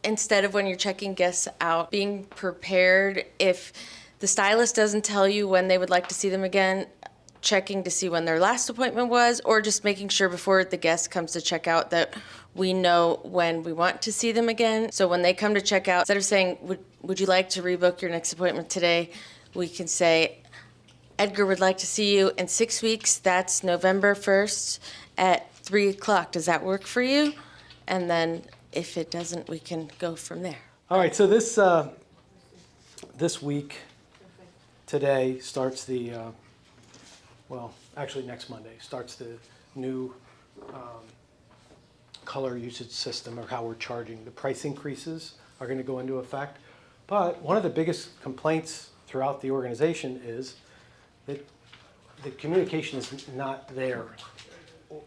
instead of when you're checking guests out, being prepared if the stylist doesn't tell you when they would like to see them again, checking to see when their last appointment was, or just making sure before the guest comes to check out that we know when we want to see them again. So when they come to check out, instead of saying, would you like to rebook your next appointment today, we can say, Edgar would like to see you in 6 weeks. That's November 1st at 3 o'clock. Does that work for you? And then if it doesn't, we can go from there. All right, so this week, today, starts the, well, actually next Monday, starts the new color usage system, or how we're charging. The price increases are going to go into effect. But one of the biggest complaints throughout the organization is that the communication is not there.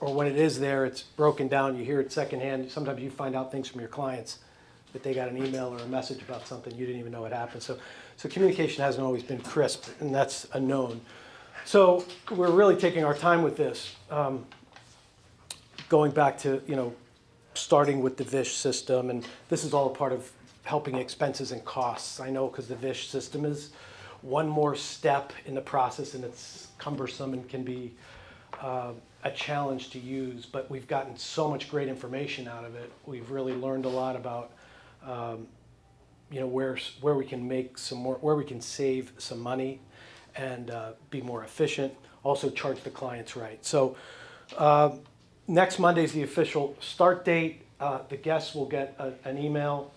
Or when it is there, it's broken down. You hear it secondhand. Sometimes you find out things from your clients that they got an email or a message about something you didn't even know it happened. So communication hasn't always been crisp, and that's a known. So we're really taking our time with this, going back to, starting with the Vish system, and this is all a part of helping expenses and costs. I know, because the Vish system is one more step in the process, and it's cumbersome and can be a challenge to use, but we've gotten so much great information out of it. We've really learned a lot about where we can make some more, where we can save some money and be more efficient, also charge the clients right. So next Monday is the official start date. The guests will get an email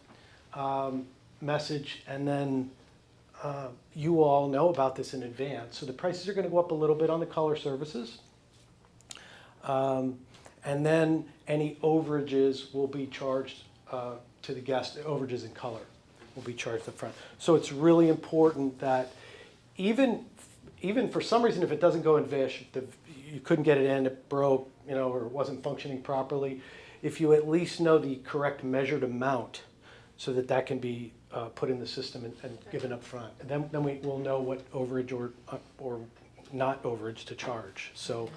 message, and then you all know about this in advance. So the prices are going to go up a little bit on the color services. And then any overages will be charged to the guest. Overages in color will be charged up front. So it's really important that even for some reason, if it doesn't go in Vish, you couldn't get it in, it broke, or it wasn't functioning properly, if you at least know the correct measured amount so that can be put in the system and given up front. And then we will know what overage or not overage to charge. So,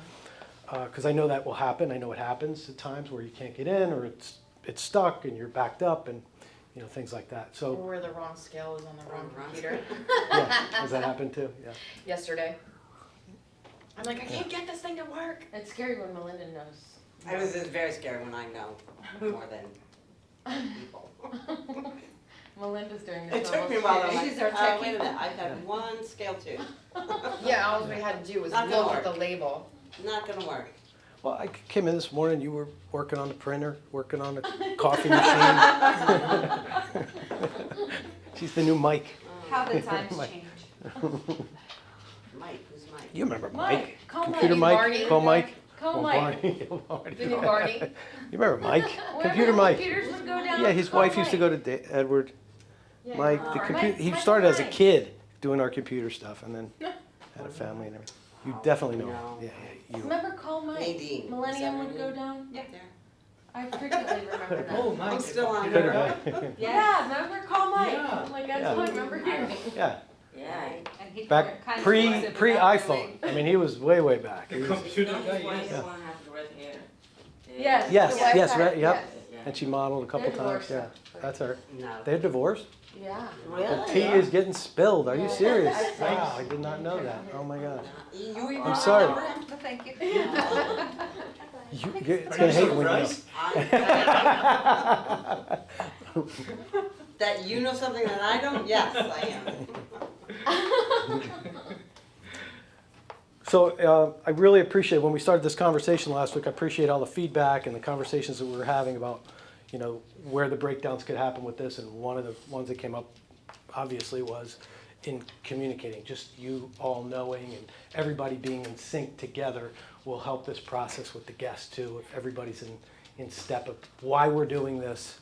because I know that will happen. I know it happens at times where you can't get in, or it's stuck and you're backed up, and things like that. So, or where the wrong scale is on the wrong computer. Yeah, has that happened too? Yeah. Yesterday. I'm like, I can't get this thing to work. It's scary when Melinda knows. It's very scary when I know more than people. Melinda's doing this. It took me a while. almost. I'm She's our like, techie. wait a minute, I've had one scale too. Yeah, all we had to do was Not gonna look at work. the label. Not gonna work. Well, I came in this morning, you were working on the printer, working on the coffee machine. She's the new Mike. How the times Mike. change. Mike, who's Mike? You remember Mike, Mike? call Computer Mike. Mike? Barney. Call Mike? Call Oh, Mike. Barney. The new Barney. You remember Mike? Wherever Computer the Mike. computers would go down, Yeah, his call wife used to Mike. go to Edward. Mike, the Mike, he Mike started as a Mike. kid doing our computer stuff, and then had a family and everything. You definitely know. No. Yeah, you. Remember Call Mike? Nadine. Millennium Is would that go her down. Yeah. I frequently remember that. Oh, Mike. I'm still on Could there. have been. Yeah, remember Call Mike? Yeah. I'm like, that's Yeah. what I remember hearing. Yeah, Yeah. And he back kind of pre was it without iPhone. I mean, he was way back. He The was- computer No, his guy, wife yes. the one has the red hair. Yes. Yes, the wife yes, had- right, yep. yes. And she modeled a couple They're times. divorced. Yeah, that's her. No. They're divorced. Yeah. The Really? tea is getting spilled. Are you Yeah. serious? Thanks. Wow, I did not know that. Oh my gosh. You I'm sorry. Well, thank you. It's gonna hate when you know. That you know something that I don't? Yes, I am. So I really appreciate, when we started this conversation last week, I appreciate all the feedback and the conversations that we were having about, where the breakdowns could happen with this. And one of the ones that came up, obviously, was in communicating. Just you all knowing and everybody being in sync together will help this process with the guests too. If everybody's in step of why we're doing this,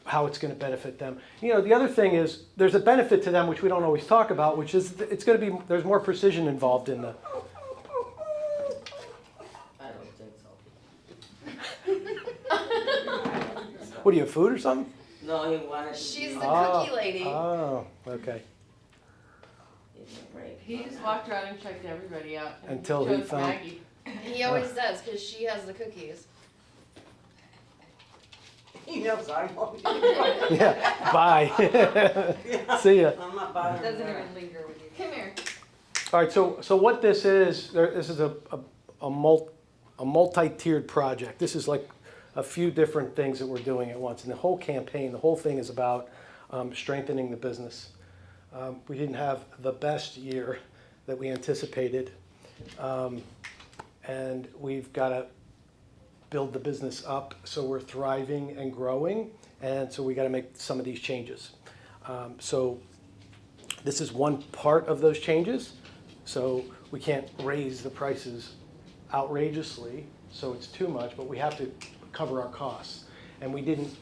how it's going to benefit them. The other thing is there's a benefit to them, which we don't always talk about, which is it's going to be, there's more precision involved in the. I don't think so. What do you have, food or something? No, he wanted to. She's be- the cookie lady. Oh, okay. Give me a break. He just walked around and checked everybody out. And Until he chose found- Maggie. He always does, because she has the cookies. He knows I won't. Yeah, bye. See ya. I'm not buying Doesn't her. even linger with you. Come here. All right, so what this is, this is a multi-tiered project. This is like a few different things that we're doing at once. And the whole campaign, the whole thing is about strengthening the business. We didn't have the best year that we anticipated. And we've got to build the business up so we're thriving and growing. And so we got to make some of these changes. So this is one part of those changes. So we can't raise the prices outrageously, so it's too much, but we have to cover our costs. And we didn't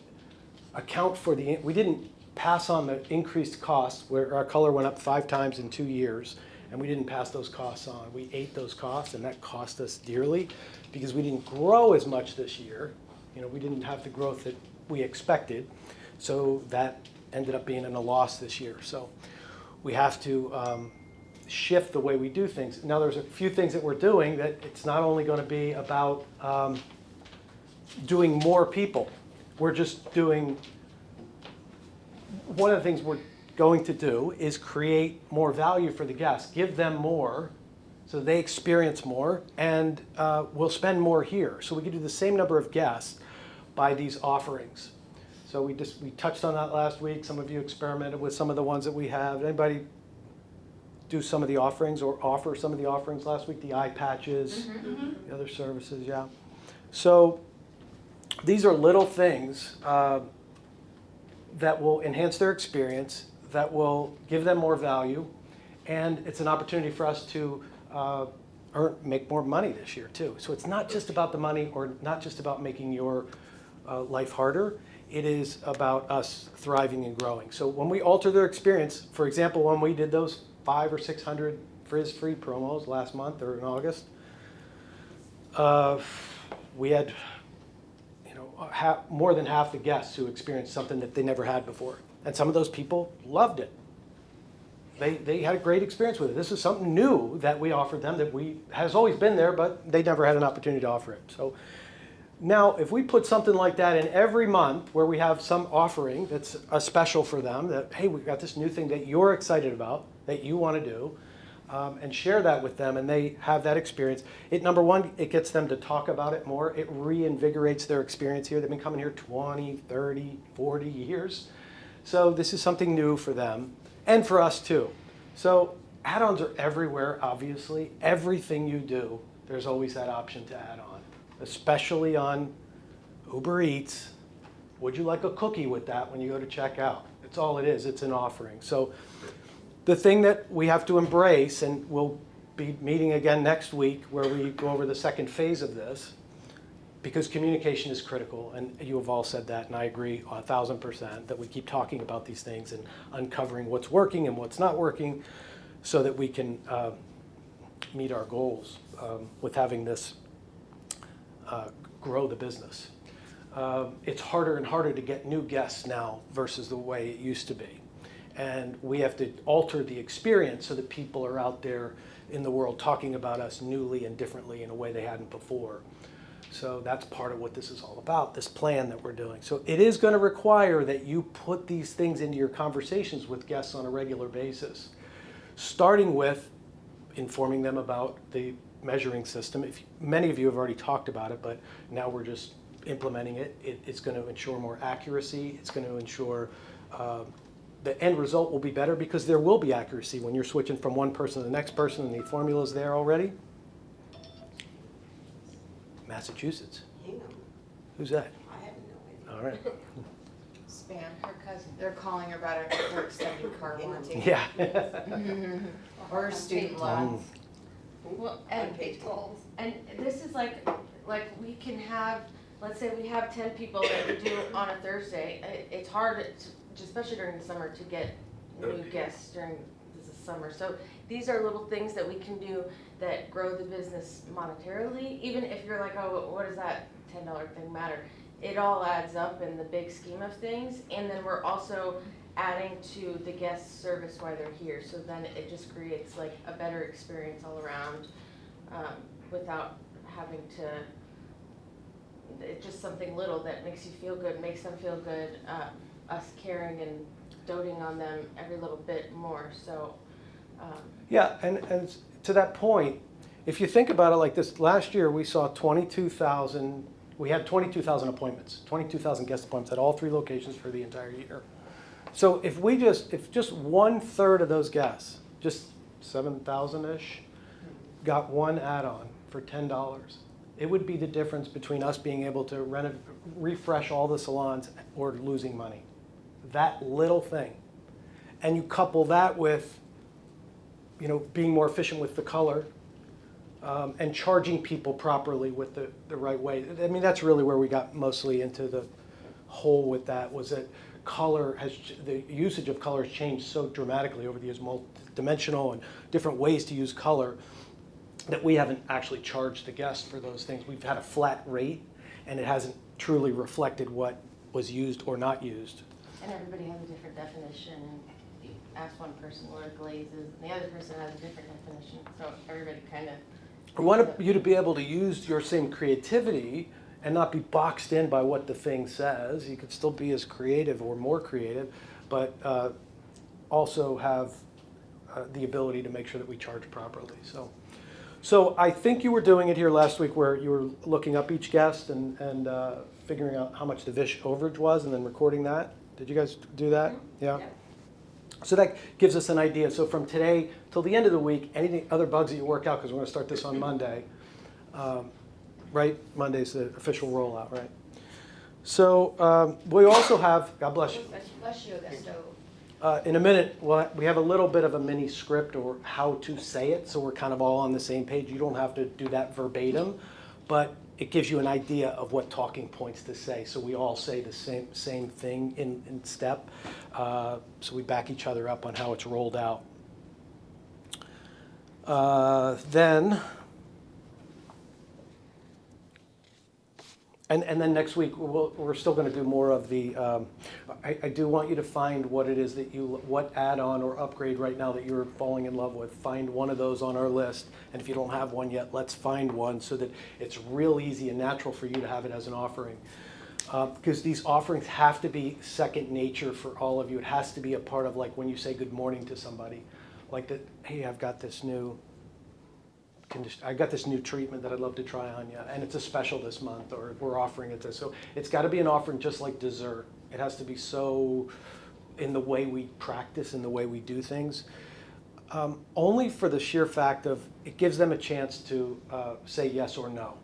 account for we didn't pass on the increased costs where our color went up 5 times in 2 years, and we didn't pass those costs on. We ate those costs, and that cost us dearly because we didn't grow as much this year. You know, we didn't have the growth that we expected, so that ended up being in a loss this year. So we have to shift the way we do things. Now there's a few things that we're doing that it's not only going to be about doing more people. We're just doing, one of the things we're going to do is create more value for the guests, give them more so they experience more, and we'll spend more here. So we can do the same number of guests by these offerings. So we touched on that last week. Some of you experimented with some of the ones that we have. Anybody do some of the offerings or offer some of the offerings last week? The eye patches, the other services, yeah. So these are little things that will enhance their experience, that will give them more value, and it's an opportunity for us to make more money this year too. So it's not just about the money or not just about making your life harder. It is about us thriving and growing. So when we alter their experience, for example, when we did those 500 or 600 Frizz-free promos last month or in August, we had more than half the guests who experienced something that they never had before. And some of those people loved it. They had a great experience with it. This is something new that we offered them that has always been there, but they never had an opportunity to offer it. So now, if we put something like that in every month where we have some offering that's a special for them, that, hey, we've got this new thing that you're excited about, that you want to do, and share that with them, and they have that experience. Number one, it gets them to talk about it more. It reinvigorates their experience here. They've been coming here 20, 30, 40 years. So this is something new for them, and for us too. So add-ons are everywhere, obviously. Everything you do, there's always that option to add on, especially on Uber Eats. Would you like a cookie with that when you go to check out? It's all it is. It's an offering. So the thing that we have to embrace, and we'll be meeting again next week where we go over the second phase of this, because communication is critical, and you have all said that, and I agree 1,000% that we keep talking about these things and uncovering what's working and what's not working so that we can meet our goals with having this grow the business. It's harder and harder to get new guests now versus the way it used to be. And we have to alter the experience so that people are out there in the world talking about us newly and differently in a way they hadn't before. So that's part of what this is all about, this plan that we're doing. So it is going to require that you put these things into your conversations with guests on a regular basis, starting with informing them about the measuring system. Many of you have already talked about it, but now we're just implementing it. It's going to ensure more accuracy. It's going to ensure the end result will be better because there will be accuracy when you're switching from one person to the next person and the formula's there already. Massachusetts. Hingham. Who's that? I have no idea. All right. Spam, her cousin. They're calling her about her extended car warranty. Yeah. Or student loans. Well, Unpaid tolls. and this is like we can have, let's say we have 10 people that we do on a Thursday. It's hard, especially during the summer, to get new guests during the summer. So these are little things that we can do that grow the business monetarily. Even if you're like, oh, what does that $10 thing matter? It all adds up in the big scheme of things. And then we're also adding to the guest service while they're here. So then it just creates like a better experience all around without having to It's just something little that makes you feel good, makes them feel good, us caring and doting on them every little bit more, so. Yeah, and to that point, if you think about it like this, last year we saw 22,000, we had 22,000 appointments, 22,000 guest appointments at all 3 locations for the entire year. So if just 1/3 of those guests, just 7,000-ish, got one add-on for $10, it would be the difference between us being able to refresh all the salons or losing money. That little thing. And you couple that with, being more efficient with the color, and charging people properly with the right way. I mean, that's really where we got mostly into the hole with that, was that the usage of color has changed so dramatically over the years, multi-dimensional and different ways to use color, that we haven't actually charged the guest for those things. We've had a flat rate, and it hasn't truly reflected what was used or not used. And everybody has a different definition. You ask one person what a glaze is, and the other person has a different definition, so everybody kind of. I want you to be able to use your same creativity and not be boxed in by what the thing says. You could still be as creative or more creative, but also have the ability to make sure that we charge properly. So I think you were doing it here last week where you were looking up each guest and figuring out how much the Vish overage was and then recording that. Did you guys do that? Mm-hmm. Yeah. Yeah. So that gives us an idea. So from today till the end of the week, anything other bugs that you work out, because we're going to start this on Monday, right? Monday's the official rollout, right? So we also have, God bless you. Bless you, Augusto. In a minute, we have a little bit of a mini script or how to say it, so we're kind of all on the same page. You don't have to do that verbatim, but it gives you an idea of what talking points to say. So we all say the same thing in step, so we back each other up on how it's rolled out. And then next week, we're still going to do more of the, I do want you to find what it is what add-on or upgrade right now that you're falling in love with. Find one of those on our list. And if you don't have one yet, let's find one so that it's real easy and natural for you to have it as an offering. Because these offerings have to be second nature for all of you. It has to be a part of, like, when you say good morning to somebody. Like that, hey, I've got this new treatment that I'd love to try on you, and it's a special this month, or we're offering it this. So it's got to be an offering just like dessert. It has to be so in the way we practice and the way we do things. Only for the sheer fact of it gives them a chance to say yes or no.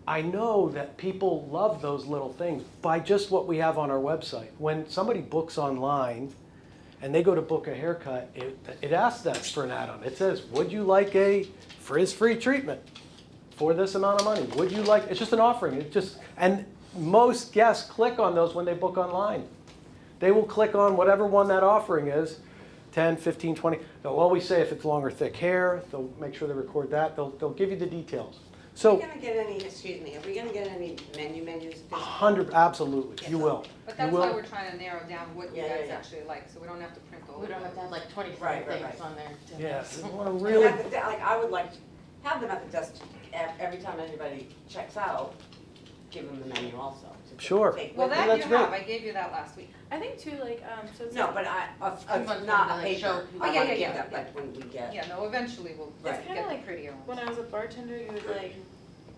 I know that people love those little things by just what we have on our website. When somebody books online and they go to book a haircut, it asks them for an add-on. It says, would you like a frizz-free treatment for this amount of money? Would you like, it's just an offering. And most guests click on those when they book online. They will click on whatever one that offering is, 10, 15, 20. They'll always say if it's long or thick hair, they'll make sure they record that. They'll give you the details. Are So, we going to get any menus? 100, absolutely, you will. But that's You why will. we're trying to narrow down what you Yeah, guys yeah. actually like, so we don't have to print all We of don't have to have like 25 Right, things right. on there. to- Yes, you want to And really, I would like to have them at the desk every time anybody checks out, give them the menu also. to Sure. take Well, with them. that that's you have, great. I gave you that last week. I think too, like, so it's No, like, but Sometimes not when a they show paper. people- I Oh, yeah, want to yeah, give yeah, them, like, when we get. Yeah, no, eventually we'll Right. It's kinda get the like prettier ones. when I was a bartender, you would like,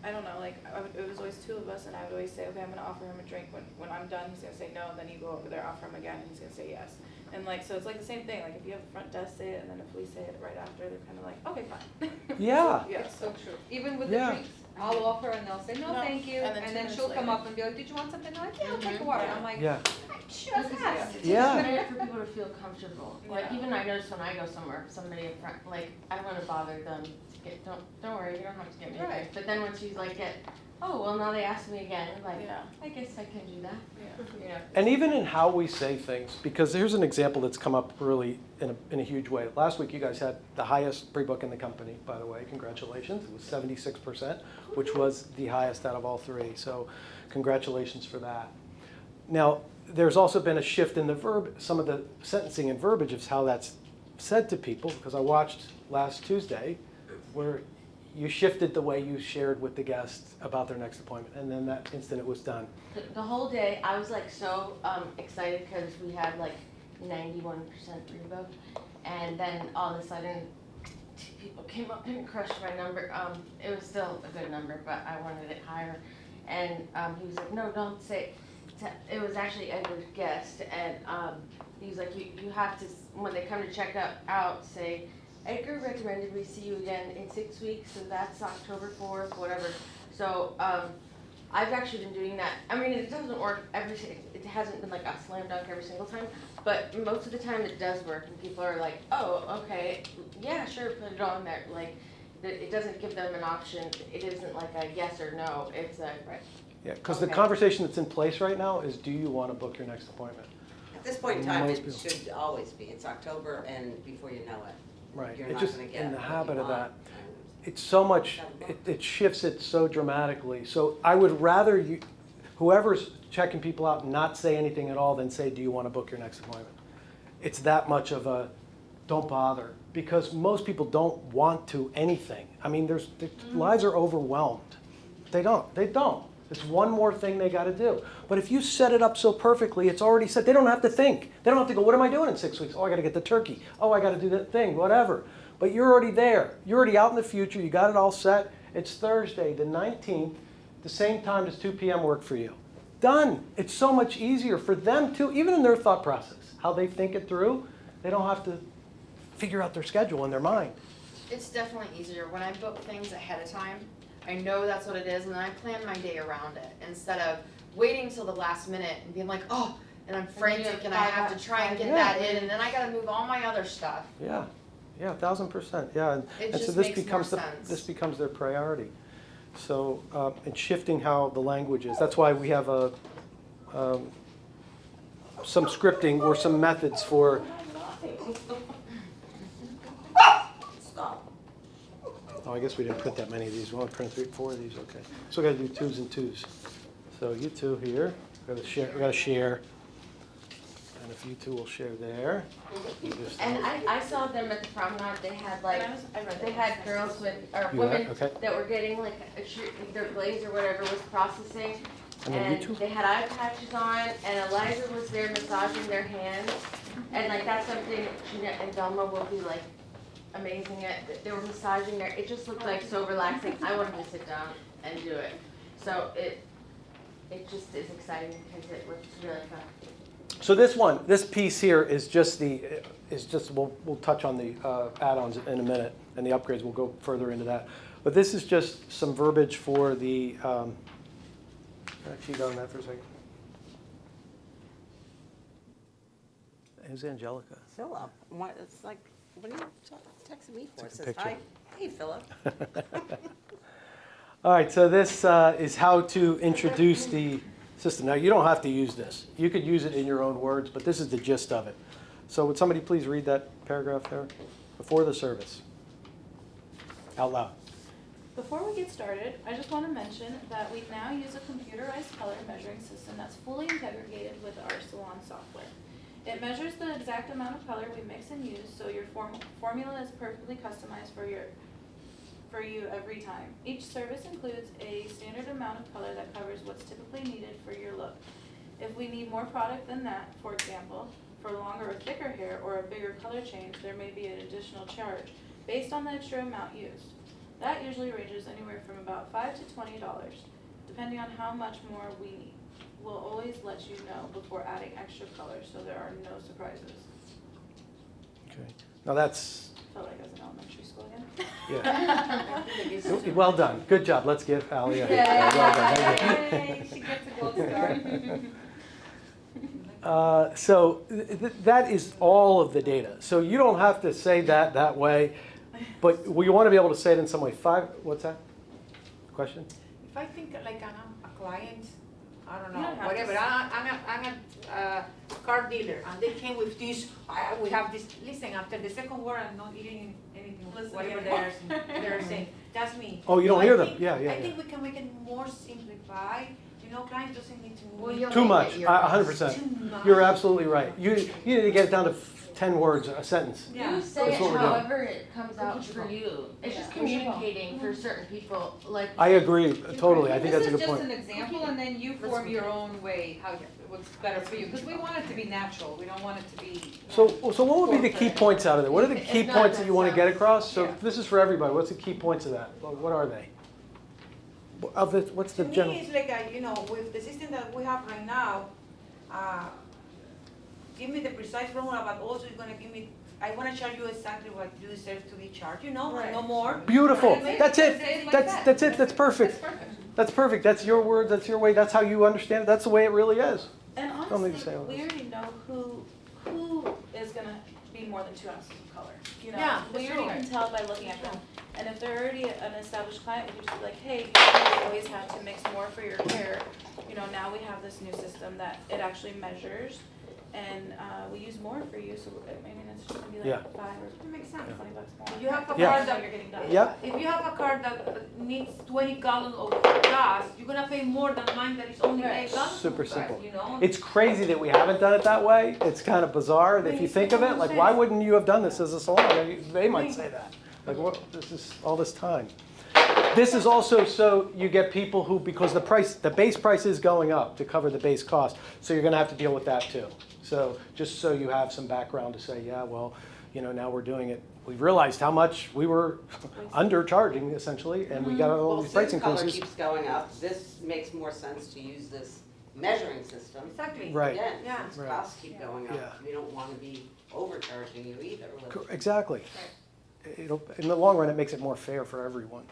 I don't know, like, it was always 2 of us, and I would always say, okay, I'm gonna offer him a drink. When I'm done, he's gonna say no, and then you go over there, offer him again, and he's gonna say yes. And like, so it's like the same thing, like if you have the front desk say it, and then if we say it right after, they're kinda like, okay, fine. yeah. Yeah, It's so true. Even with Yeah. the drinks, I'll offer and they'll say, no, No. thank you, And then and 2 then minutes she'll come later. up and be like, did you want something? I'm like, yeah, I'll take a water. Yeah. I'm like, Yeah. just Yeah. ask. It's Yeah. better for people to feel comfortable. Like Yeah. even I notice when I go somewhere, somebody in front, like I don't want to bother them to get. Don't worry, you don't have to get me a drink. Right. But then when she's like, oh well, now they asked me again. I'm like, Yeah. I guess I can do that. Yeah. You know. And even in how we say things, because here's an example that's come up really in a huge way. Last week you guys had the highest pre-book in the company, by the way. Congratulations. It was 76%, which was the highest out of all 3. So congratulations for that. Now, there's also been a shift in some of the sentencing and verbiage of how that's said to people, because I watched last Tuesday where you shifted the way you shared with the guest about their next appointment, and then that instant it was done. The whole day, I was like so excited because we had like 91% rebook, and then all of a sudden, 2 people came up and crushed my number. It was still a good number, but I wanted it higher. And he was like, no, don't say. It was actually Edgar's guest, and he was like, you have to, when they come to check out, say, Edgar recommended we see you again in 6 weeks, so that's October 4th, whatever. So I've actually been doing that. I mean, it doesn't work it hasn't been like a slam dunk every single time, but most of the time it does work, and people are like, oh, okay, yeah, sure, put it on there. Like, it doesn't give them an option. It isn't like a yes or no. It's a, right. Yeah, because the Okay. conversation that's in place right now is, do you want to book your next appointment? At this point in time, Most it people. should always be. It's October, and before you know it, Right, you're it's not just gonna get in the what habit you of want. that. It's so much, it shifts it so dramatically. So I would rather you, whoever's checking people out, not say anything at all than say, do you want to book your next appointment? It's that much of a, don't bother, because most people don't want to anything. I mean, their lives are overwhelmed. They don't. It's one more thing they got to do. But if you set it up so perfectly, it's already set. They don't have to think. They don't have to go, what am I doing in 6 weeks? Oh, I got to get the turkey. Oh, I got to do that thing, whatever. But you're already there. You're already out in the future. You got it all set. It's Thursday, the 19th, the same time as 2 p.m. work for you. Done. It's so much easier for them too, even in their thought process, how they think it through. They don't have to figure out their schedule in their mind. It's definitely easier. When I book things ahead of time, I know that's what it is, and then I plan my day around it instead of waiting till the last minute and being like, oh, and I'm frantic and I have to try and get that in, and then I gotta move all my other stuff. Yeah, 1,000%. Yeah, It and so just this makes more becomes sense. this becomes their priority. So and shifting how the language is. That's why we have some scripting or some methods for. Stop. Oh, I guess we didn't print that many of these. We only print 3, 4 of these. Okay. So we got to do 2s and 2s. So you two here. We got to share. And if you two will share there. And I saw them at the promenade. They had like, And I read they that. had girls with, or You women had? Okay. that were getting like their glaze or whatever was processing. And then you And two? they had eye patches on, and Eliza was there massaging their hands. And like that's something Jeanette and Velma will be like amazing at. They were massaging their, it just looked like so relaxing. I wanted to sit down and do it. So it just is exciting because it looks really fun. So this piece here is just we'll touch on the add-ons in a minute, and the upgrades. We'll go further into that. But this is just some verbiage for the. Actually, go on that for a second. Who's Angelica? Philip, it's like, what are you texting me for? It Took a says, picture. hi, hey, Philip. All right, so this is how to introduce the system. Now, you don't have to use this. You could use it in your own words, but this is the gist of it. So would somebody please read that paragraph there? Before the service. Out loud. Before we get started, I just want to mention that we now use a computerized color measuring system that's fully integrated with our salon software. It measures the exact amount of color we mix and use, so your formula is perfectly customized for you every time. Each service includes a standard amount of color that covers what's typically needed for your look. If we need more product than that, for example, for longer or thicker hair or a bigger color change, there may be an additional charge based on the extra amount used. That usually ranges anywhere from about $5 to $20, depending on how much more we need. We'll always let you know before adding extra colors, so there are no surprises. Okay. Now that's, Felt like I was in elementary school again. yeah. Well done. Good job. Let's give Allie a hand. Well done. Yay, she gets a gold star. So that is all of the data. So you don't have to say that way, but we want to be able to say it in some way. What's that? Question? If I think like I'm a client, I don't You know, don't have whatever, to I'm a car dealer, and they came with this, we have this, listen, after the second word, I'm not eating anything, Listen whatever anymore. they're saying, that's me. Oh, you don't So hear I them? think- Yeah. I think we can make it more simplified, You know, clients doesn't need to Well, move. you'll Too make much, it your 100%. Too much. You're absolutely right. You need to get it down to 10 words, a sentence. Yeah. You say it That's what we're doing. however it comes out for you. It's just communicating for certain people, like. I agree, totally. I think that's a good This is point. just an example, and then you form your own way, how, what's better for you, because we want it to be natural, we don't want it to be. So what would be the key points out of it? What are the key It's points that you want to get across? So Yeah. this is for everybody. What's the key points of that? Well, what are they? What's the To general? me, it's like, you know, with the system that we have right now, give me the precise formula, but also you're gonna give me, I wanna charge you exactly what you deserve to be charged, you know, Right. no more. Beautiful. Right. That's it. Say it like That's that. that's it. That's perfect. That's perfect. That's perfect. That's your words. That's your way. That's how you understand it. That's the way it really is. And Don't need to honestly, say all we this. already know who is gonna be more than 2 ounces of color. You know, Yeah, we for already sure. can tell by looking at them. And if they're already an established client, we could just be like, hey, you always had to mix more for your hair. You know, now we have this new system that it actually measures, and we use more for you. So I mean, it's just gonna be like Yeah. $5 or It makes sense. $20 more. If you have a Yeah. car So that, you're getting done. Yep. if you have a car that needs 20 gallons of gas, you're gonna pay more than mine that is only Right. 8 gallons Super of gas, simple. you know? It's crazy that we haven't done it that way. It's kind of bizarre. And if you think of it, like, why wouldn't you have done this as a salon? They might say that. Like, what? This is all this time. This is also so you get people who, because the base price is going up to cover the base cost, so you're going to have to deal with that too. So just so you have some background to say, yeah, well, you know, now we're doing it. We realized how much we were undercharging essentially, and we got all Well, these price since color increases. keeps going up, this makes more sense to use this measuring system. Exactly. Right. Again, Yeah. since Right. costs keep going up, Yeah. we don't want to be overcharging you either. Exactly. It'll, in the long run, it makes it more fair for everyone.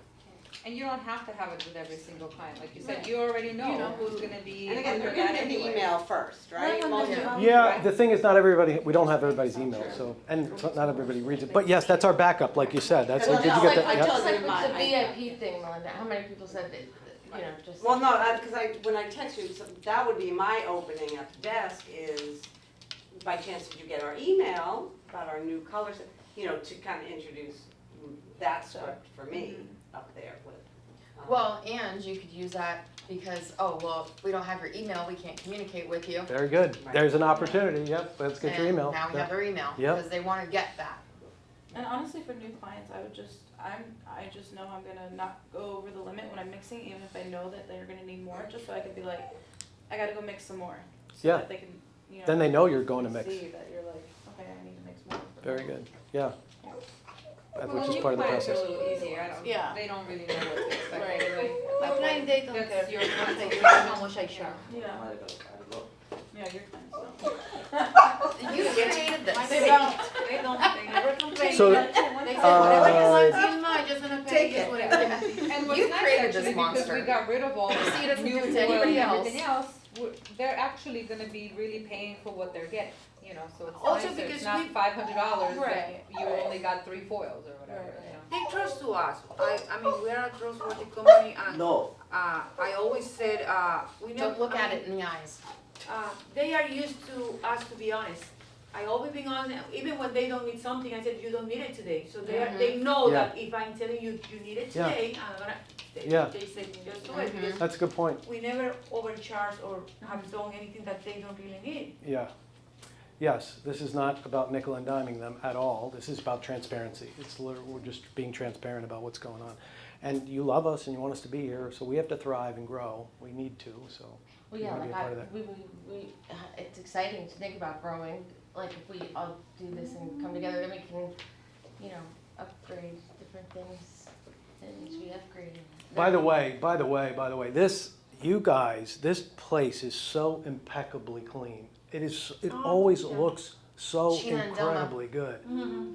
And you don't have to have it with every single client, like you said, you already know who's gonna be And again, under we're that gonna get the anyway. email first, right? Most of them, Yeah, right? the thing is, not everybody, we don't have everybody's email, so, and not everybody reads it. But yes, that's our backup, like you said. That's, Well, did you no, get like, that? I Yep. told Just like you with mine, the VIP thing, Melinda, how many people said that, you know, just. Well, no, because when I text you, so that would be my opening at the desk is, by chance did you get our email about our new colors, you know, to kind of introduce that script for me up there with. Well, and you could use that because, oh, well, we don't have your email, we can't communicate with you. Very good. Right. There's an opportunity, yep, let's get your And email. now we Yep. have their email, Yep. because they wanna get that. And honestly, for new clients, I just know I'm gonna not go over the limit when I'm mixing, even if I know that they're gonna need more, just so I could be like, I gotta go mix some more. So Yeah. that they can, you know. Then they know you're going to mix. See that you're like, okay, I need to mix more. for Very them. good, yeah. Which Well, is new part of the clients are process. a little easier, I don't, Yeah. they don't really know what to expect Right. anyway. My client, they don't That's care. your client. They know how much I charge. Yeah, yeah, your clients don't. You created this. They don't, they never complain. So, They say, whatever you want in mind, just gonna pay, Take just it. whatever you want. And what's You nice created actually, this because monster. we got rid of all See, it the doesn't new do it to oil anybody and else. everything else, they're actually gonna be really paying for what they're getting, you know, so it's Also nicer, because it's not we- $500, but Right. you only got 3 foils or whatever, Right. you know. They trust to us. I mean, we are a trustworthy company, and No. I always said we never. Don't look I at mean, it in the eyes. They are used to us to be honest. I always been honest, even when they don't need something, I said, you don't need it today. So they know Yeah. that if I'm telling you, you need it Yeah. today, I'm gonna, Yeah. they say, just do it. Because That's a good point, we never overcharge or have done anything that they don't really need. yeah. Yes, this is not about nickel and diming them at all. This is about transparency. It's literally, we're just being transparent about what's going on. And you love us and you want us to be here, so we have to thrive and grow. We need to, so. Well, you yeah, wanna be like a part of that. it's exciting to think about growing. Like if we all do this and come together, then we can, you know, upgrade different things that need to be upgraded. By the way, you guys, this place is so impeccably clean. It always looks so Sheena and Donna. incredibly good.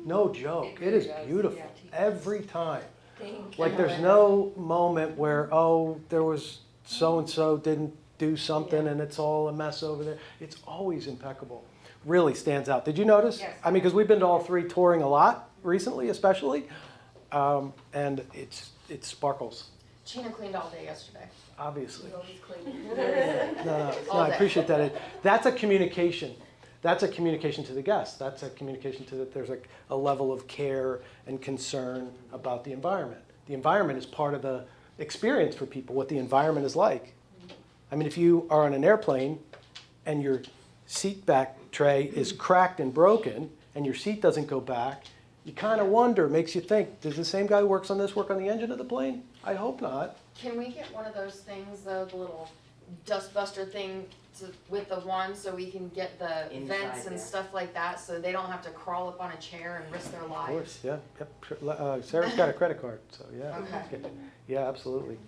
No joke, it is beautiful, every time. Thank Like, you. there's no moment where, oh, there was so-and-so didn't do something and it's all a mess over there. It's always impeccable. Really stands out. Did you notice? Yes. I mean, because we've been to all three touring a lot recently, especially, and it sparkles, Sheena cleaned all day yesterday. obviously. We always clean. No, All I day. appreciate that. That's a communication. That's a communication to the guests. That's a communication to that there's a level of care and concern about the environment. The environment is part of the experience for people, what the environment is like. I mean, if you are on an airplane and your seat back tray is cracked and broken and your seat doesn't go back, you kind of wonder, makes you think, does the same guy who works on this work on the engine of the plane? I hope not. Can we get one of those things though, the little dust buster thing with the wand so we can get the Inside vents and there. stuff like that so they don't have to crawl up on a chair and risk their Of lives? course, yeah, yep. Sure. Sarah's got a credit card, so yeah. Okay. Yeah, absolutely.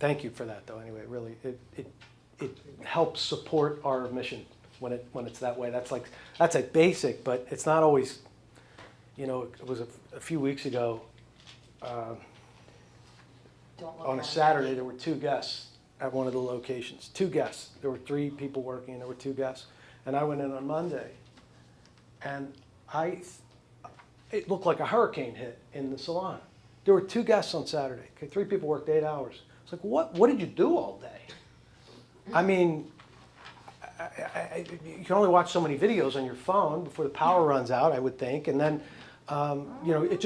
Thank you for that, though, anyway, really. It helps support our mission when it's that way. That's a basic, but it's not always, you know, it was a few weeks ago, Don't look on a at it. Saturday, there were 2 guests at one of the locations. 2 guests. There were 3 people working, and there were 2 guests. And I went in on Monday, and it looked like a hurricane hit in the salon. There were 2 guests on Saturday. Okay, 3 people worked 8 hours. It's like, what did you do all day? I mean, you can only watch so many videos on your phone before the power runs out, I would think. And then, you know, it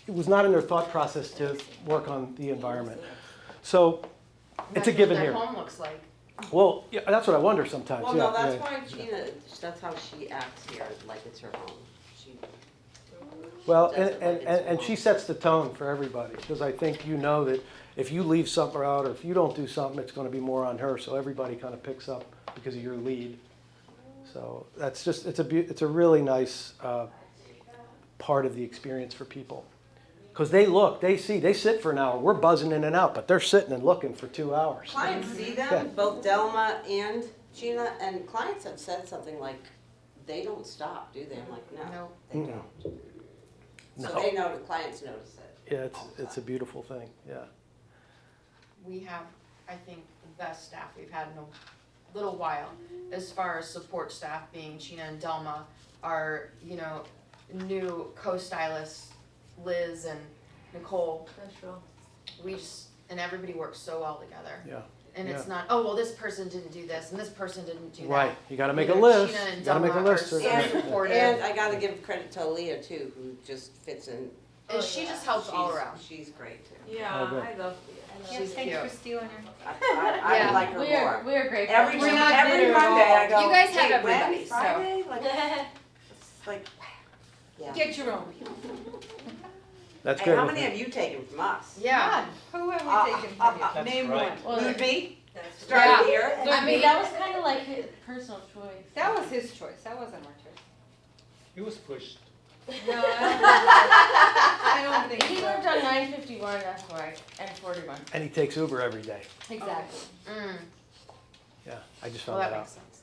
was not in their thought process to work on the environment. So it's a Imagine given what here. their home looks like. Well, yeah, that's what I wonder sometimes. Well, yeah, no, that's yeah. why Gina, that's how she acts here, like it's her home. She Well, does it like it's her and she home. sets the tone for everybody, because I think you know that if you leave something out or if you don't do something, it's going to be more on her. So everybody kind of picks up because of your lead. So that's just, it's a really nice part of the experience for people. Because they sit for an hour. We're buzzing in and out, but they're sitting and looking for 2 hours. Clients see Yeah. them, both Delma and Gina, and clients have said something like, they don't stop, do they? I'm like, no, No. they Mm-mm. don't. So No. they know, the clients notice it. Yeah, all the it's a time. beautiful thing, yeah. We have, I think, the best staff we've had in a little while, as far as support staff being Gina and Delma, our, you know, new co-stylists, Liz and Nicole. And everybody works so well together. Yeah. And it's Yeah. not, oh, well, this person didn't do this and this person didn't do that. Right, you gotta make a You know, list. Gina and You gotta make a Delma list. are certainly. so supportive. And I gotta give credit to Aaliyah too, who just fits in. And she just helps all around. She's great too. Yeah, Oh, good. I love. She's Thanks cute. for stealing her. I Yeah. would like her more. We are grateful. Every We're not every bitter at Monday all. I go, You guys have "Hey, everybody, when? so." Friday? Like, it's like, yeah. Get your own. That's Hey, good. how many have you taken from us? Yeah. Who have we taken from you? That's Name right. one. Luby, Yeah. started here. I mean, that was kind of like his personal choice. That was his choice, that wasn't our choice. He was pushed. No, I don't think He so. lived on 951, that's why, and 41. And he takes Uber every day. Exactly. Mm. Yeah, I just Well, found that that makes out. sense.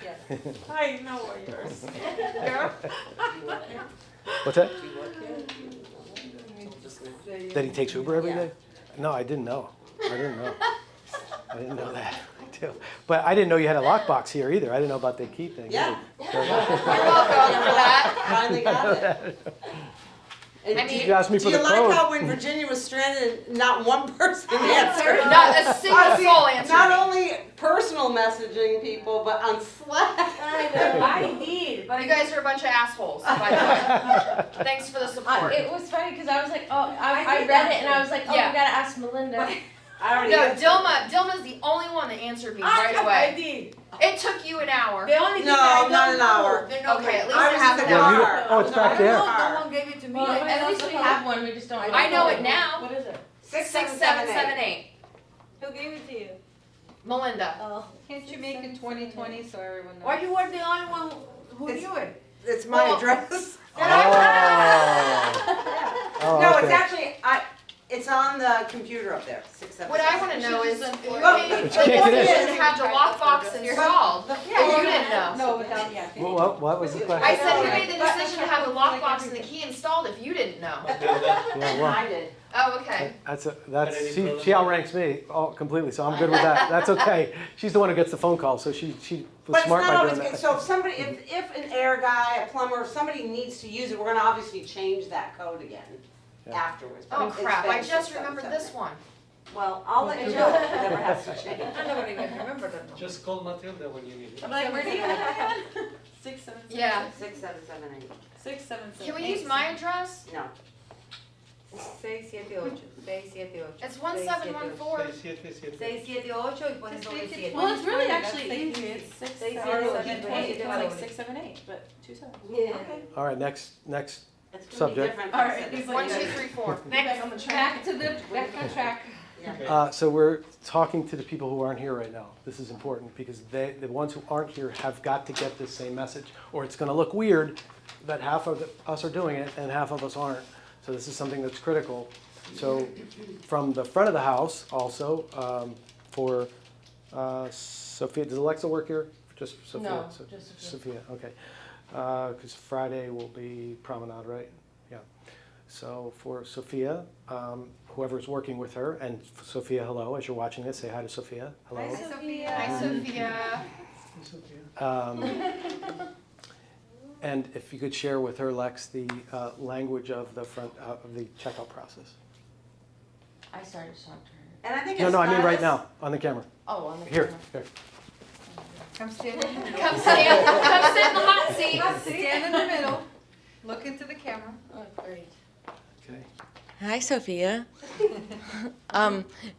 Yes. I know what yours. Do you work here? What's that? Do you work here? You just know. That he takes Uber every Yeah. day? No, I didn't know. I didn't know that. Too. But I didn't know you had a lockbox here either. I didn't know about the key thing. Yeah. either. You're welcome for that. Finally got it. And I do mean- You asked me do for you the like code. how when Virginia was stranded, not one person answered? Not a single soul answered. Not only personal messaging people, but on Slack. I did, but You guys are a bunch of assholes, by the way. Thanks for the support. It was funny because I was like, oh, I I did read it answer. and I was like, oh, Yeah. we gotta ask Melinda. I already No, answered. Dilma's the only one that answered me right I away. did. It took you an hour. The only thing No, I don't not an know- hour. Okay, at least I a was half in an the hour. car. Oh, it's back there. No one gave it to me. Well, at least we have one, we just don't know. I know it now. What is it? 6778. Who gave it to you? Melinda. Oh. Can't you make it 2020 so everyone knows? Or you were the only one who It's- knew it? It's my Well- address. Oh, No, it's okay. actually, it's on the computer up there, 677. What I wanna know is, who Well, paid but for you can't get this in. to have the lockbox installed? If you didn't know. No, without, yeah. What was the question? I said, who made the decision to have the lockbox and the key installed if you didn't know? Yeah, well, I did. Oh, okay. she outranks me completely, so I'm good with that. That's okay. She's the one who gets the phone call, so she was But it's smart not by always doing good, that. so if somebody, if an air guy, a plumber, if somebody needs to use it, we're gonna obviously change that code again Yeah. afterwards. But Oh it's crap, I been just remembered this 677. one. Well, I'll let you know if it ever has to change. I don't even remember that number. Just call Matilda when you need it. I'm like, where do you have it? 778. Yeah. 6778. 677. Can we use my address? No. 678, 678. It's 1714. 678 y pones doble 7. Well, it's really That's actually like easy, it's 6, Seis, 7, siete, 7, ocho, 8, it's nueve, like nueve. 6, 7, 8, but 2 7. Yeah. All right, next It's gonna be subject. different. All right, from he's the- One, two, three, four. Back on the track. Yeah. So we're talking to the people who aren't here right now. This is important because the ones who aren't here have got to get this same message, or it's going to look weird that half of us are doing it and half of us aren't. So this is something that's critical. So from the front of the house also, for Sophia, does Alexa work here? Just Sophia? No, just Sophia. Okay. Because Friday will be promenade, right? Yeah. So for Sophia, whoever's working with her, and Sophia, hello, as you're watching this, say hi to Sophia. Hello. Hi, Sophia. Hi, Sophia. And if you could share with her, Lex, the language of the front of the checkout process. I started to talk to her. And I think No, as no, I mean right stylists- now on the camera. Oh, on the Here, camera. here. Come stand in the middle. Come sit in the hot seat. Stand in the middle. Look into the camera. Oh, great. Okay. Hi, Sophia.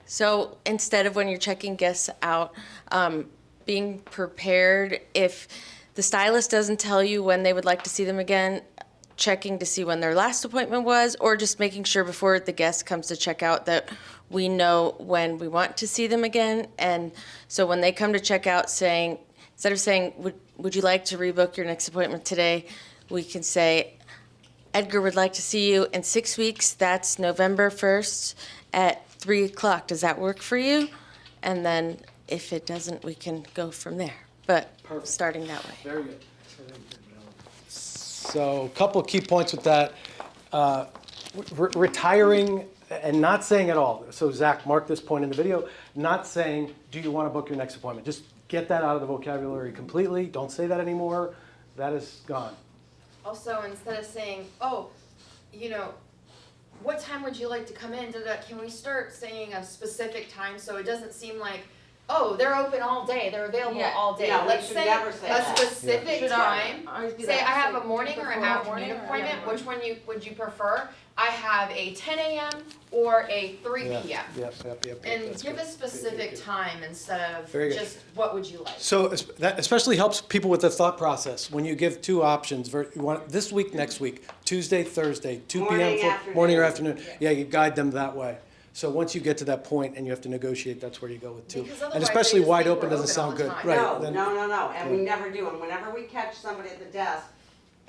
So instead of when you're checking guests out, being prepared if the stylist doesn't tell you when they would like to see them again, checking to see when their last appointment was, or just making sure before the guest comes to check out that we know when we want to see them again. And so when they come to check out, saying, instead of saying, would you like to rebook your next appointment today, we can say, Edgar would like to see you in 6 weeks. That's November 1st at 3 o'clock. Does that work for you? And then if it doesn't, we can go from there. But Perfect. starting that way. Very good. So a couple of key points with that. Retiring and not saying at all. So Zach, mark this point in the video. Not saying, do you want to book your next appointment? Just get that out of the vocabulary completely. Don't say that anymore. That is gone. Also, instead of saying, oh, what time would you like to come in? Can we start saying a specific time so it doesn't seem like, oh, they're open all day, they're available Yeah. all day. Yeah, we Let's should say never say a that. specific Should time. always be Say that. I have a morning or an Prefer afternoon morning or appointment. afternoon. Which one would you prefer? I have a 10 a.m. or a 3 Yeah, p.m. Yep. And That's give good. a specific time instead of Very good. just what would you like. So that especially helps people with the thought process. When you give two options, you want this week, next week, Tuesday, Thursday, 2 Morning, p.m. afternoon. Morning or afternoon. Yeah, you guide them that way. So once you get to that point and you have to negotiate, that's where you go with two. Because And otherwise especially they just wide think open we're doesn't open all sound the good. time. Right. No, then- no, and we Yeah. never do. And whenever we catch somebody at the desk,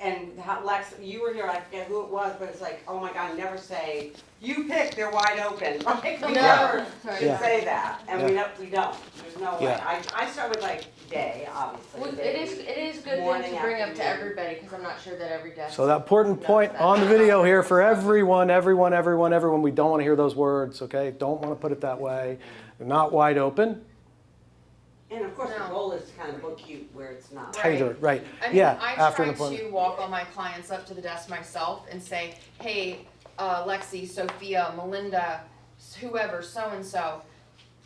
and Lex, you were here, I forget who it was, but it's like, oh my God, never say, you pick, they're wide open. Like, we never should Yeah. say that, and we Yeah. don't, there's no way. Yeah. I start with like day, obviously. Well, day, it is good morning, thing to bring up to afternoon. everybody because I'm not sure that every desk. So that important point on the video here for everyone, we don't want to hear those words, okay? Don't want to put it that way. They're not wide open, And of course, the No. goal is to kind of book you where it's not. tighter, right? I mean, Yeah, I after an try appointment. to walk all my clients up to the desk myself and say, hey, Lexi, Sophia, Melinda, whoever, so-and-so,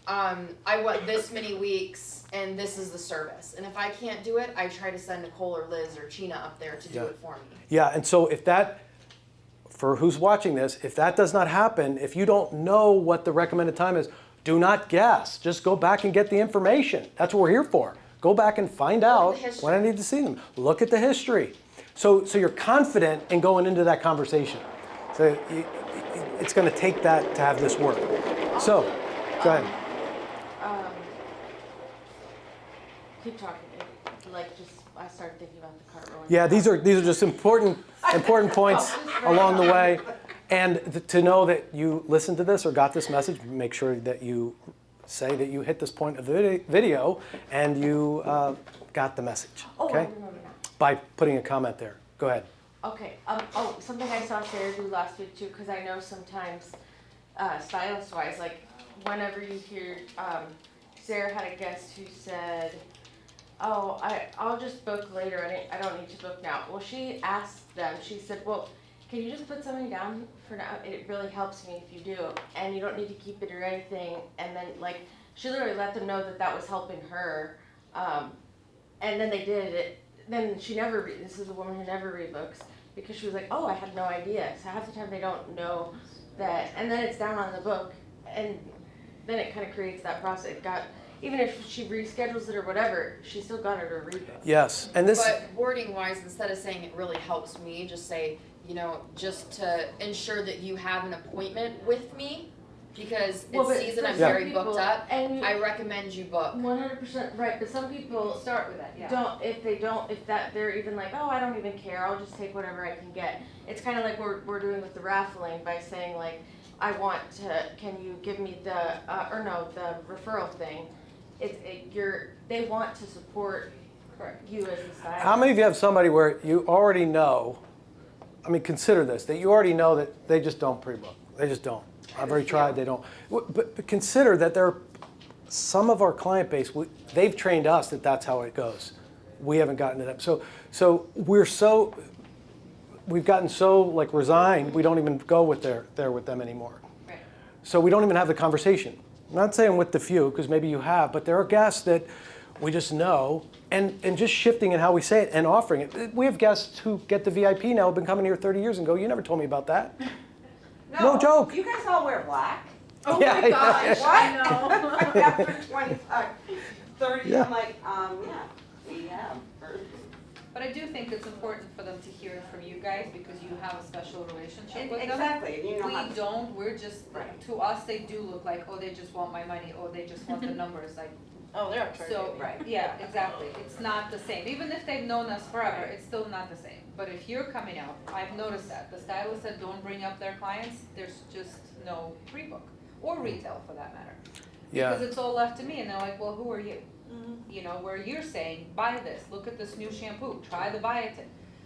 I want this many weeks and this is the service. And if I can't do it, I try to send Nicole or Liz or Chena up there to do Yeah. it for me. Yeah, and so if that, for who's watching this, if that does not happen, if you don't know what the recommended time is, do not guess. Just go back and get the information. That's what we're here for. Go back and find out history. when I need to see them. Look at the history. So you're confident in going into that conversation. So it's going to take that to have this work. So, go ahead. Keep talking. I started thinking about the cart rolling. Yeah, these are just important points along the way. And to know that you listened to this or got this message, make sure that you say that you hit this point of the video and you got the message, Oh, I okay? remember now. By putting a comment there. Go ahead. Okay, something I saw Sarah do last week too, because I know sometimes, stylist-wise, like, whenever you hear, Sarah had a guest who said, oh, I'll just book later, I don't need to book now. Well, she asked them, she said, well, can you just put something down for now? It really helps me if you do, and you don't need to keep it or anything. And then, like, she literally let them know that that was helping her, and then they did it. Then she never, this is a woman who never rebooks, because she was like, oh, I had no idea. So half the time they don't know that, and then it's down on the book, and then it kind of creates that process. It got, even if she reschedules it or whatever, she still got her to rebook. Yes, and this, But wording wise, instead of saying it really helps me, just say, you know, just to ensure that you have an appointment with me, because Well, it but sees that for I'm some very people- booked up, and I recommend you book. 100% right, but some people Start with that, yeah. don't, if that, they're even like, oh, I don't even care, I'll just take whatever I can get. It's kind of like we're doing with the raffling by saying like, I want to, can you give me the, the referral thing. They want to support you as a stylist. how many of you have somebody where you already know, I mean, consider this, that you already know that they just don't pre-book. They just don't. I've already tried, they don't. But consider that there are some of our client base, they've trained us that that's how it goes. We haven't gotten to them. So we've gotten so like resigned, we don't even go there with them anymore. Right. So we don't even have the conversation. I'm not saying with the few, because maybe you have, but there are guests that we just know, and just shifting in how we say it and offering it. We have guests who get the VIP now, have been coming here 30 years and go, you never told me about that. No joke. You guys all wear black? Oh Yeah, my gosh, What? I know. After 25, 30, Yeah. I'm like, yeah, we have. But I do think it's important for them to hear it from you guys because you have a special relationship with them. Exactly, and you know We how. don't, we're just, Right. to us, they do look like, oh, they just want my money, oh, they just want the numbers, like, Oh, they're up so, Right. yeah, exactly. It's not the same. Even if they've known us forever, it's still not the same. But if you're coming out, I've noticed that. The stylists that don't bring up their clients, there's just no pre-book or retail for that matter. Yeah. Because it's all left to me and they're like, well, who are you? You know, where you're saying, buy this, look at this new shampoo, try the biotin.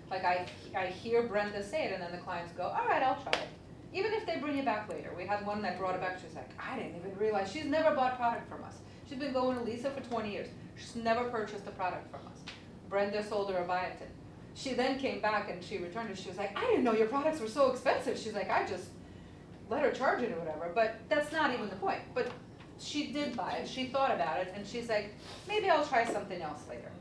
Like I hear Brenda say it and then the clients go, all right, I'll try it. Even if they bring it back later. We had one that brought it back, she's like, I didn't even realize, she's never bought product from us. She's been going to Lisa for 20 years. She's never purchased a product from us. Brenda sold her a biotin. She then came back and she returned it. She was like, I didn't know your products were so expensive. She's like, I just let her charge it or whatever. But that's not even the point. But she did buy it. She thought about it. And she's like, maybe I'll try something else later.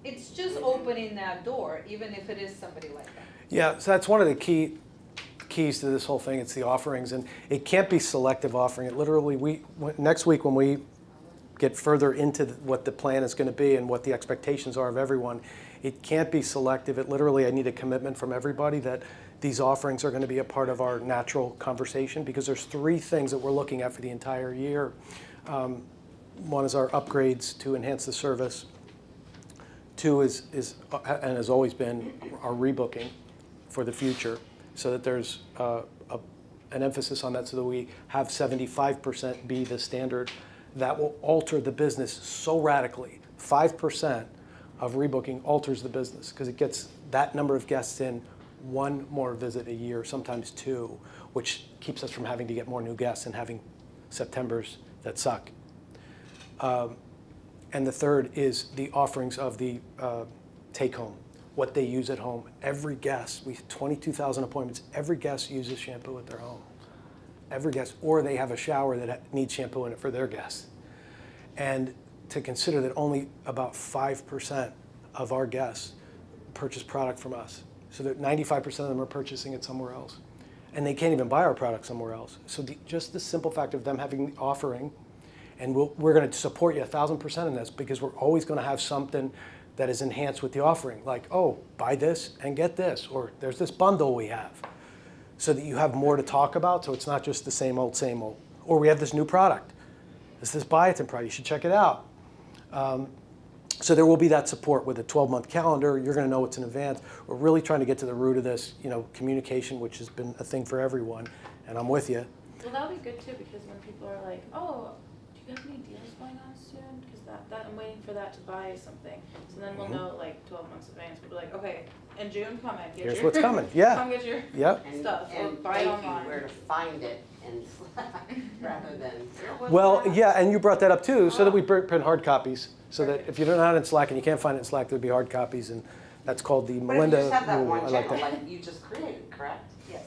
It's just opening that door, even if it is somebody like that. Yeah, so that's one of the keys to this whole thing. It's the offerings, and it can't be selective offering. It literally, next week when we get further into what the plan is going to be and what the expectations are of everyone, it can't be selective. It literally, I need a commitment from everybody that these offerings are going to be a part of our natural conversation, because there's 3 things that we're looking at for the entire year. One is our upgrades to enhance the service. 2 is and has always been our rebooking for the future, so that there's an emphasis on that, so that we have 75% be the standard. That will alter the business so radically. 5% of rebooking alters the business because it gets that number of guests in 1 more visit a year, sometimes 2, which keeps us from having to get more new guests and having Septembers that suck. And the 3rd is the offerings of the take home, what they use at home. Every guest, we have 22,000 appointments, every guest uses shampoo at their home. Every guest, or they have a shower that needs shampoo in it for their guests. And to consider that only about 5% of our guests purchase product from us. So that 95% of them are purchasing it somewhere else. And they can't even buy our product somewhere else. So just the simple fact of them having the offering, and we're going to support you 1,000% in this, because we're always going to have something that is enhanced with the offering. Like, oh, buy this and get this, or there's this bundle we have. So that you have more to talk about, so it's not just the same old, same old. Or we have this new product. It's this biotin product, you should check it out. So there will be that support with a 12-month calendar. You're going to know what's in advance. We're really trying to get to the root of this, communication, which has been a thing for everyone, and I'm with you. Well, that'll be good too, because when people are like, oh, do you have any deals going on soon? Because that I'm waiting for that to buy something. So then we'll know like 12 months in advance. We'll be like, okay, in June, come and get Here's your what's coming. Yeah. come get your Yep. stuff, or And buy it thank online. you where to find it and rather than. Well, yeah, and you brought that up too, so that we print hard copies, so that if you're not in Slack and you can't find it in Slack, there'd be hard copies, and that's called the But if you Melinda just have that rule. one I like channel, that. like you just created, correct? Yes.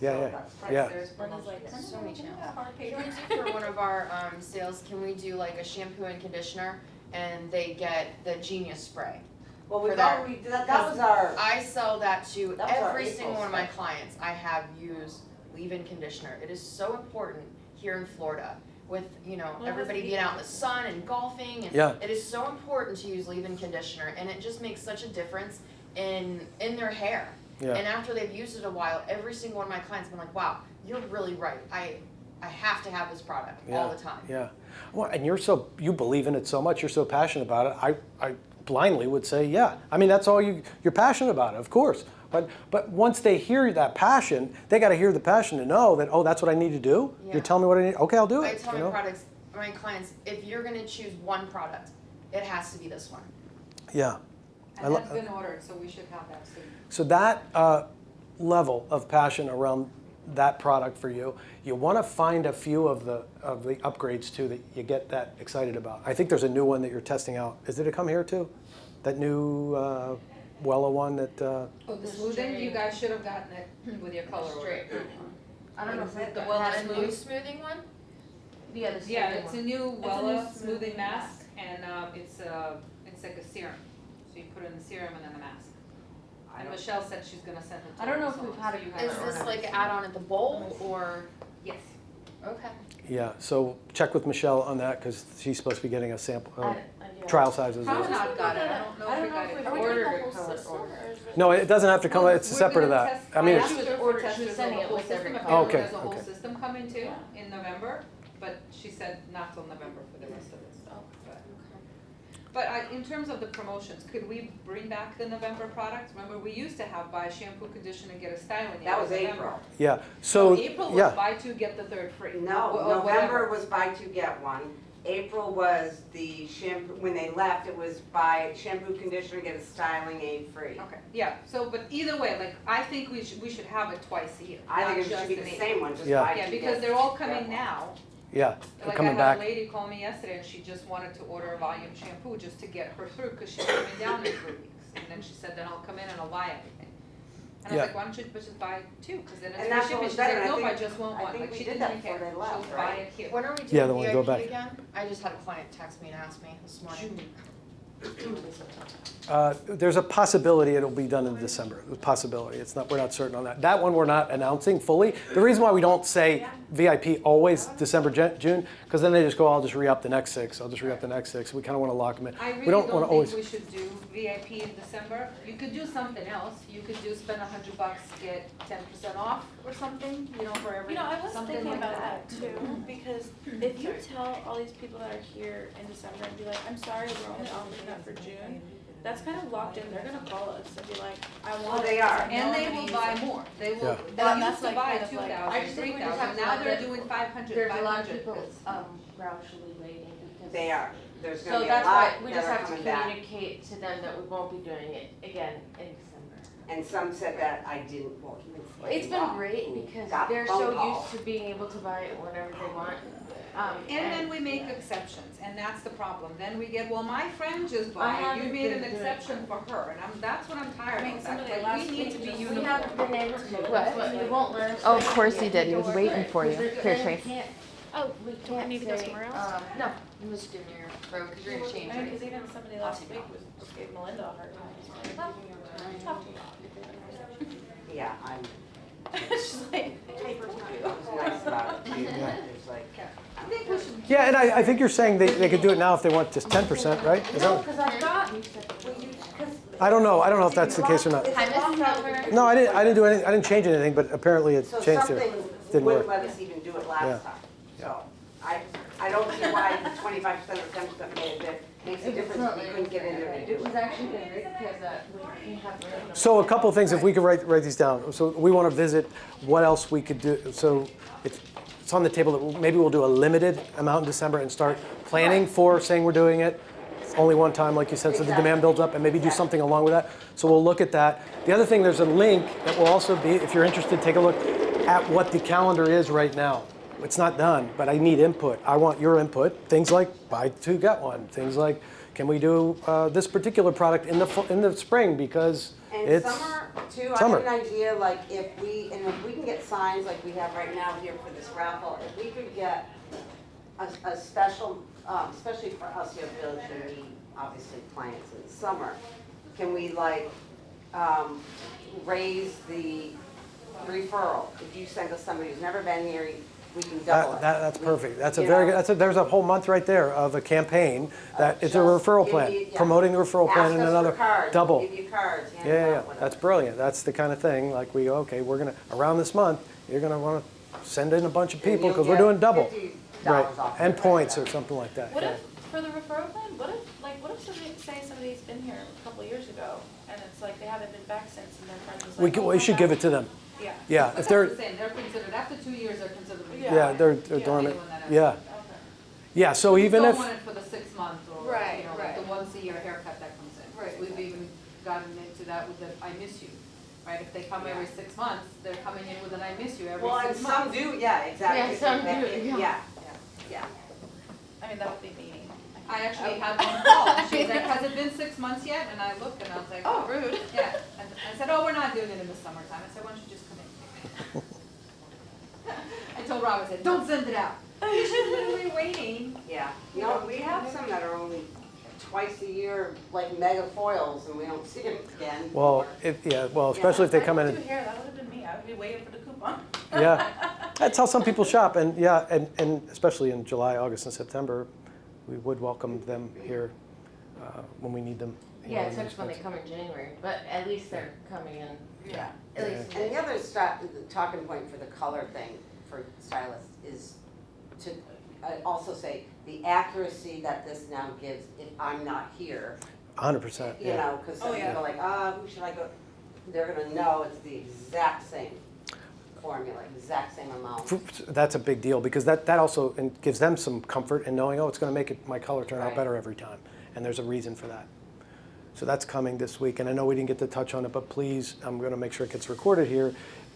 Yeah, So yeah, that's yeah. There's Brenda's like, So many channels. Can Can we do for one of our sales, can we do like a shampoo and conditioner, and they get the Genius spray? Well, For we've that. already, that was our, I sell that to That was our every April single one of my special. clients. I have used leave-in conditioner. It is so important here in Florida with, Well, everybody that's being out in the sun and golfing. And Yeah. it is so important to use leave-in conditioner, and it just makes such a difference in their hair. Yeah. And after they've used it a while, every single one of my clients have been like, wow, you're really right. I have to have this product all the time. Yeah. Well, and you believe in it so much, you're so passionate about it. I blindly would say, yeah. I mean, that's all you're passionate about it, of course. But once they hear that passion, they got to hear the passion to know that, oh, that's what I need to do. Yeah. You're telling me what I need. Okay, I'll do it. I tell my clients, if you're gonna choose one product, it has to be this one. Yeah. And that's been ordered, so we should have that soon. So that level of passion around that product for you, you want to find a few of the upgrades too that you get that excited about. I think there's a new one that you're testing out. Did it come here too? That new Wella one that. Oh, the smoothing, you guys should have gotten it with your color order. I don't know if The we've Wella had a new smooth? smoothing one? Yeah, the Yeah, it's a new Wella smoothing smoothing mask, and it's like a serum. So you put it in the serum and then the mask. And Michelle said she's gonna send it to I don't know us if we've all, had so it you before. have Is it this ordered. like add-on at the bowl, or? Yes. Okay. Yeah. So check with Michelle on that because she's supposed to be getting a sample Yeah. trial sizes. Promenade got it, I don't know if we got it. Are we doing ordered the it whole color system, order. or is it? No, it doesn't have to come. It's We're separate of gonna that. test- I mean, I it's. asked her She was for ordered- she testers was of sending the it whole with system. every Apparently Okay, there's a whole okay. system coming too Yeah. in November, but she said not till November for the rest of it. Oh. But in terms of the promotions, could we bring back the November products? Remember, we used to have buy shampoo, conditioner, get a styling. That was in November. April. Yeah. So April was yeah. buy two, get the third free. No, Or November whatever. was buy two, get one. April was the shampoo, when they left, it was buy shampoo, conditioner, get a styling aid free. Okay, yeah, so, but either way, like, I think we should have it twice a year. I think not it should just be in the April. same one, just Yeah. buy Yeah, two, because get they're all get coming one. now. Yeah. They're Like, I coming had back. a lady call me yesterday and she just wanted to order a volume shampoo just to get her through, because she's coming down in 3 weeks. And then she said, then I'll come in and I'll buy everything. And I Yeah. was like, why don't you just buy two, because then And it's that's free what shipping. was She's better, like, and I nope, I think- just want I one, think like, we she did didn't that even before care, they left, she'll buy right? it here. When are we Yeah, doing the one to go back. VIP again? I just had a client text me and ask me this morning. There's a possibility it'll be done in December. There's a possibility. We're not certain on that. That one we're not announcing fully. The reason why we don't say VIP always December, June, because then they just go, I'll just re-up the next 6. I'll just re-up the next 6. We kind of want to lock them in. I really We don't want to always. think we should do VIP in December. You could do something else. You could spend $100, get 10% off or something, for every, I was something thinking like about that. that too, because if you tell all these people that are here in December and be like, I'm sorry, we're only offering that for June, that's kind of locked in. They're gonna call us and be like, I want it. they are. because I know And I'm they gonna will use buy it." more. They will, Yeah. they That's used to like buy kind of like- 2,000, I just think we just have 3,000, to now let they're the- doing 500, There's a lot of 500. people grouchily waiting because. They are. There's So gonna be a that's lot why we that just are have to coming back. communicate to them that we won't be doing it again in December. And some said that I didn't, well, even. It's been great because they're so used to being able to buy it whenever they want. And then we make exceptions, and that's the problem. Then we get, well, my friend just I bought it, you haven't made been an doing exception for her, and that's what I'm tired I mean, of. somebody Like, last we need week to be just- We uniform. haven't been able to. What? You won't let us. Oh, of buy it course yet he did. He was because waiting for you. they're- Here, they Trace. can't- Oh, We do I can't need to go say, somewhere else? No, I'm just giving you your phone because you're gonna change I mean, it. because even somebody last week was gave Melinda a hard time. Talk to me. Yeah, I'm, She's like, paper I was nice about it too. It's like, I think we should. Yeah, and I think you're saying they could do it now if they want just 10%, right? Is No, that, because I thought. I don't know. I don't know if that's the case or not. Hi, Mrs. Silver. No, I didn't do anything. I didn't change anything, but apparently it so changed some here. things Didn't wouldn't work. let us even do it Yeah. last time. So I don't see why the 25% or 10% makes a difference if we couldn't get in there to do It was it. actually been great because we have. So a couple things, if we could write these down. So we want to visit what else we could do. So it's on the table that maybe we'll do a limited amount in December and start planning for saying we're doing it. Only one time, like you said, so the demand builds up, and maybe do something along with that. So we'll look at that. The other thing, there's a link that will also be, if you're interested, take a look at what the calendar is right now. It's not done, but I need input. I want your input. Things like buy two, get one. Things like, can we do this particular product in the spring because And it's summer too, I summer. had an idea, like if we can get signs like we have right now here for this raffle, if we could get a special, especially for us here at Village, and we obviously clients in the summer, can we like raise the referral. If you send us somebody who's never been here, we can double it. That's perfect. That's a You very know? good, there's a whole month right there of a campaign that it's a Just referral give plan, you- yeah. promoting the referral plan and Ask us another for cards, double. Give you cards, hand them Yeah, out, that's whatever. brilliant. That's the kind of thing, like we, okay, we're gonna, around this month, you're gonna wanna send in a bunch of And people, you'll because we're get doing double. $50 Right, off and of it. points or something like that. What yeah. if, for the referral plan, what if somebody, say somebody's been here a couple of years ago, and it's like they haven't been back since, and their friend was like, We should give it to them. Yeah. Yeah, But if that's they're, the same, they're considered, after 2 years, they're considered. yeah, they're Yeah. dormant. Anyone that has- Yeah, Okay. yeah, so even Don't if, want it for the 6 month or, Right, you know, like the right. once a year haircut that comes in. Right, We've exactly. even gotten into that with the I miss you, right? If they come every 6 months, they're coming in with an I miss you every 6 Well, months. and some do, yeah, exactly. Yeah, some That- do, yeah. Yeah. I mean, that would be meaning. I actually had one call, and she was like, has it been 6 months yet? And I looked and I was like, Oh, rude. yeah. And I said, oh, we're not doing it in the summertime. I said, why don't you just come in? I told Rob, I said, don't send it out. She's literally waiting. Yeah, no, we have some that are only twice a year, like mega foils, and we don't see them again. well, especially if they come in I and, don't do hair, that would have been me, I would be waiting for the coupon. yeah. That's how some people shop, and yeah, and especially in July, August, and September, we would welcome them here when we need them. you Yeah, know, it in sucks when they those come in January, but at least they're coming in. Yeah. At least. And the other talking point for the color thing for stylists is to also say the accuracy that this now gives if I'm not here. 100%, You yeah. know, because some Oh, yeah. people are like, who should I go? They're gonna know it's the exact same formula, exact same amount. That's a big deal, because that also gives them some comfort in knowing, oh, it's gonna make my color turn out Right. better every time, and there's a reason for that. So that's coming this week, and I know we didn't get to touch on it, but please, I'm gonna make sure it gets recorded here.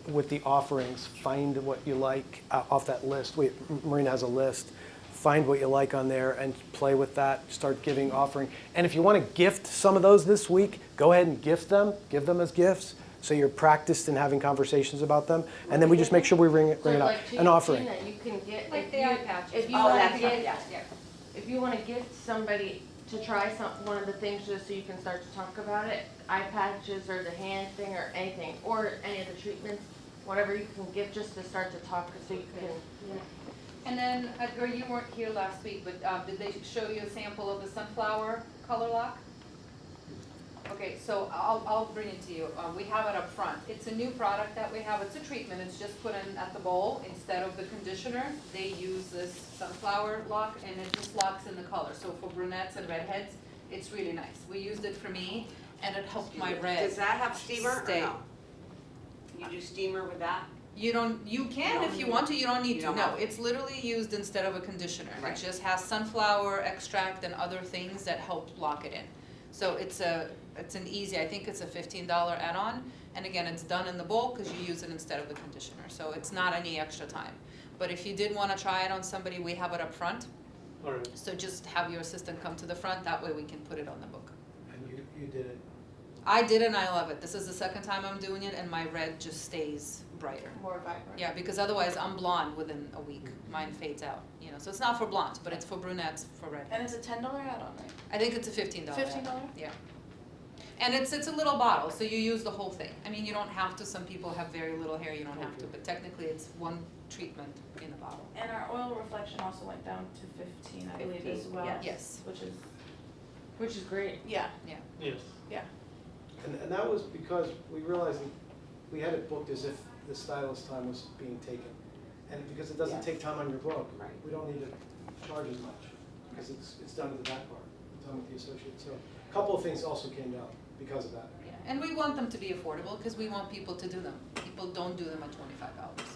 With the offerings, find what you like off that list. Marina has a list. Find what you like on there and play with that. Start giving offering. And if you want to gift some of those this week, go ahead and gift them. Give them as gifts, so you're practiced in having conversations about them. And then we just make sure we bring it So up. like An offering. Gina, you can get, Like if the you, eye patches. if you Oh, want that's to right, get, yeah. if you want to gift somebody to try one of the things just so you can start to talk about it, eye patches or the hand thing or anything, or any of the treatments, whatever you can give just to start to talk so you can. And then, or you weren't here last week, but did they show you a sample of the sunflower color lock? Okay, so I'll bring it to you. We have it up front. It's a new product that we have. It's a treatment. It's just put in at the bowl instead of the conditioner. They use this sunflower lock, and it just locks in the color. So for brunettes and redheads, it's really nice. We used it for me, and it helped my red. Does that have steamer or stay. no? You do steamer with that? You can if you want to, you don't need You to. don't No, have to. it's literally used instead of a conditioner. Right. It just has sunflower extract and other things that help lock it in. So it's an easy, I think it's a $15 add-on. And again, it's done in the bowl because you use it instead of the conditioner. So it's not any extra time. But if you did want to try it on somebody, we have it up front. All right, So just have your assistant come to the front. That way we can put it on the book. And you did it. I did it and I love it. This is the second time I'm doing it and my red just stays brighter. More vibrant. Yeah, because otherwise I'm blonde within a week. Mine fades out, you know. So it's not for blondes, but it's for brunettes, for And redheads. it's a $10 add-on, right? I think it's a $15. $15? Yeah. And it's a little bottle, so you use the whole thing. I mean, you don't have to. Some people have very little hair, you don't have to. But technically, it's one treatment in a bottle. And our oil reflection also went down to 15, I believe, as 15, well. yes. Which is great. Yeah, yes. And that was because we realized we had it booked as if the stylist time was being taken. And because it doesn't Yes. take time on your book, Right. we don't need to charge as much, because it's done at the back part, it's done with the associate. So a couple of things also came down because of that. Yeah. And we want them to be affordable because we want people to do them. People don't do them at $25.